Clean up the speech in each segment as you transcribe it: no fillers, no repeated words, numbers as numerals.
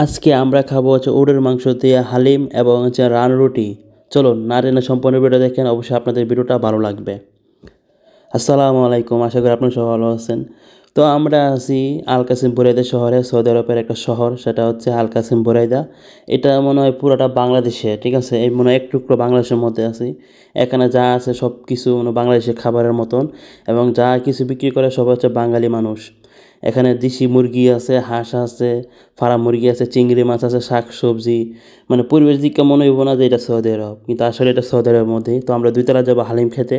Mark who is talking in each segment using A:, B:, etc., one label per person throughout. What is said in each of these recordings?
A: আজকে আমরা খাবো হচ্ছে উটের মাংস দিয়ে হালিম এবং হচ্ছে রান রুটি। চলুন না টেনে সম্পূর্ণ ভিডিও দেখেন, অবশ্যই আপনাদের ভিডিওটা ভালো লাগবে। আসসালামু আলাইকুম, আশা করি আপনারা সবাই ভালো আছেন। তো আমরা আছি আল কাসিম বুরাইদা শহরে, সৌদি আরবের একটা শহর, সেটা হচ্ছে আল কাসিম বুরাইদা। এটা মনে হয় পুরোটা বাংলাদেশে, ঠিক আছে, এই মনে হয় এক টুকরো বাংলাদেশের মধ্যে আছি। এখানে যা আছে সব কিছু মানে বাংলাদেশের খাবারের মতন, এবং যা কিছু বিক্রি করে সব হচ্ছে বাঙালি মানুষ। এখানে দেশি মুরগি আছে, হাঁস আছে, ফার্ম মুরগি আছে, চিংড়ি মাছ আছে, শাক সবজি। মানে পরিবেশ দিকে মনে হইব না যে এটা সৌদি আরব, কিন্তু আসলে এটা সৌদি আরবের মধ্যেই। তো আমরা দুইতলা যাবো হালিম খেতে,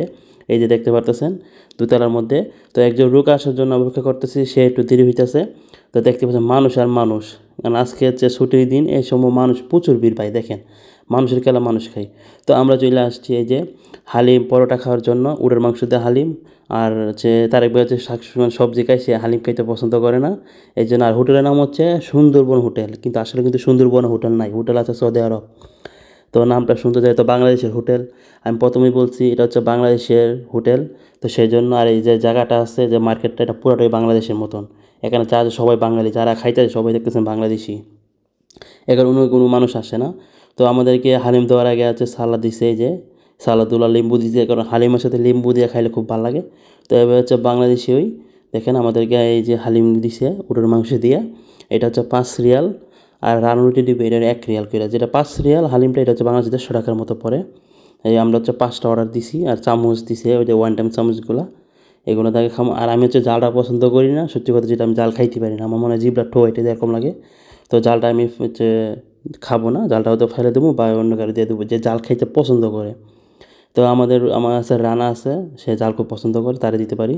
A: এই যে দেখতে পারতেছেন দুতলার মধ্যে। তো একজন লোক আসার জন্য অপেক্ষা করতেছি, সে একটু দেরি হইতেছে। তো দেখতে পাচ্ছেন মানুষ আর মানুষ, কারণ আজকে হচ্ছে ছুটির দিন, এই সময় মানুষ প্রচুর ভিড় পায়। দেখেন মানুষের খেলা মানুষ খায়। তো আমরা চলে আসছি এই যে হালিম পরোটা খাওয়ার জন্য, উটের মাংস দিয়ে হালিম। আর হচ্ছে তার একবার হচ্ছে শাক সবজি খাই, সে হালিম খাইতে পছন্দ করে না, এই জন্য। আর হোটেলের নাম হচ্ছে সুন্দরবন হোটেল, কিন্তু আসলে কিন্তু সুন্দরবন হোটেল নাই, হোটেল আছে সৌদি আরব। তো নামটা শুনতে যায় তো বাংলাদেশের হোটেল। আমি প্রথমেই বলছি এটা হচ্ছে বাংলাদেশের হোটেল। তো সেই জন্য আর এই যে জায়গাটা আছে, যে মার্কেটটা, এটা পুরোটাই বাংলাদেশের মতন। এখানে যা আছে সবাই বাঙালি, যারা খাইতে সবাই দেখতেছেন বাংলাদেশি, এখানে অন্য কোনো মানুষ আসে না। তো আমাদেরকে হালিম দেওয়ার আগে আছে সালাদ দিছে, এই যে সালাদুল্লা লেম্বু দিছে, কারণ হালিমের সাথে লেম্বু দিয়ে খাইলে খুব ভালো লাগে। তো এবার হচ্ছে বাংলাদেশি ওই দেখেন আমাদেরকে এই যে হালিম দিছে উটের মাংস দিয়ে। এটা হচ্ছে 5 রিয়াল। আর রানুটি দিবে এটা 1 রিয়াল করে, যেটা 5 রিয়াল হালিমটা, এটা হচ্ছে বাংলাদেশে 150 টাকার মতো পড়ে। এই আমরা হচ্ছে 5টা অর্ডার দিছি, আর চামচ দিছে ওই যে ওয়ান টাইম চামচগুলো, এগুলো তাকে খাম। আর আমি হচ্ছে জালটা পছন্দ করি না, সত্যি কথা, যেটা আমি জাল খাইতে পারি না, আমার মনে হয় জিভটা ঠো এটা এরকম লাগে। তো জালটা আমি হচ্ছে খাবো না, জালটা হয়তো ফেলে দেবো বা অন্য কারো দিয়ে দেবো যে জাল খাইতে পছন্দ করে। তো আমার আছে রানা আছে, সে জাল খুব পছন্দ করে, তারে দিতে পারি।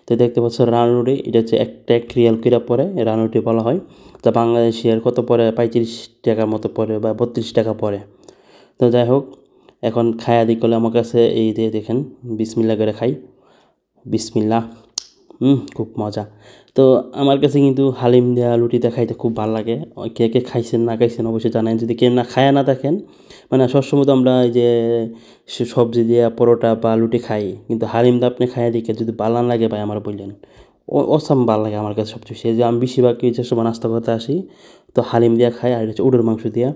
A: তো দেখতে পাচ্ছ রানুটি, এটা হচ্ছে একটা 1 রিয়াল কিরা পরে রানুটি বলা হয়। তা বাংলাদেশের কত পরে, 35 টাকার মতো পড়ে বা 32 টাকা পড়ে। তো যাই হোক, এখন খায়া দিক করলে আমার কাছে এই দিয়ে দেখেন, বিসমিল্লা করে খাই। বিসমিল্লাহ। খুব মজা। তো আমার কাছে কিন্তু হালিম দেওয়া লুটিতে খাইতে খুব ভালো লাগে। কে কে খাইছেন না খাইছেন অবশ্যই জানেন, যদি কেউ না খায়া না থাকেন। মানে সবসময় তো আমরা এই যে সবজি দিয়ে পরোটা বা লুটি খাই, কিন্তু হালিম দিয়ে আপনি খাইয়া দিকে যদি ভালো না লাগে ভাই আমার বললেন, অসাম ভালো লাগে আমার কাছে সবচেয়ে বেশি। এই যে আমি বেশিরভাগ যে সময় নাস্তা করতে আসি, তো হালিম দিয়া খাই, আর হচ্ছে উটের মাংস দিয়া।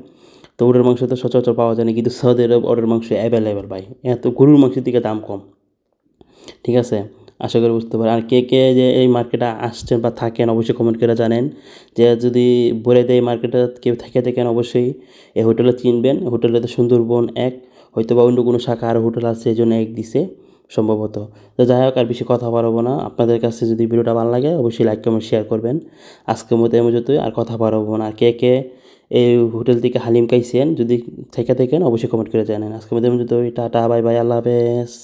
A: তো উটের মাংস তো সচরাচর পাওয়া যায় না, কিন্তু সৌদি আরব উটের মাংস অ্যাভেলেবেল ভাই, এত গরুর মাংসের দিকে দাম কম, ঠিক আছে। আশা করি বুঝতে পারেন। আর কে কে যে এই মার্কেটে আসছেন বা থাকেন অবশ্যই কমেন্ট করে জানেন। যে যদি বলে দেয় মার্কেটে কেউ থেকে থাকেন, অবশ্যই এই হোটেলে চিনবেন। হোটেলেতে সুন্দরবন এক, হয়তো বা অন্য কোনো শাখা আরও হোটেল আছে, এই জন্য এক দিছে সম্ভবত। তো যাই হোক, আর বেশি কথা বাড়াবো না। আপনাদের কাছে যদি ভিডিওটা ভালো লাগে অবশ্যই লাইক কমেন্ট শেয়ার করবেন। আজকের মতো এমন যতই আর কথা বাড়াবো না। আর কে কে এই হোটেল থেকে হালিম খাইছেন যদি থেকে থাকেন অবশ্যই কমেন্ট করে জানেন। আজকের মতো এমন যতই, টাটা বাই বাই, আল্লাহ হাফেজ।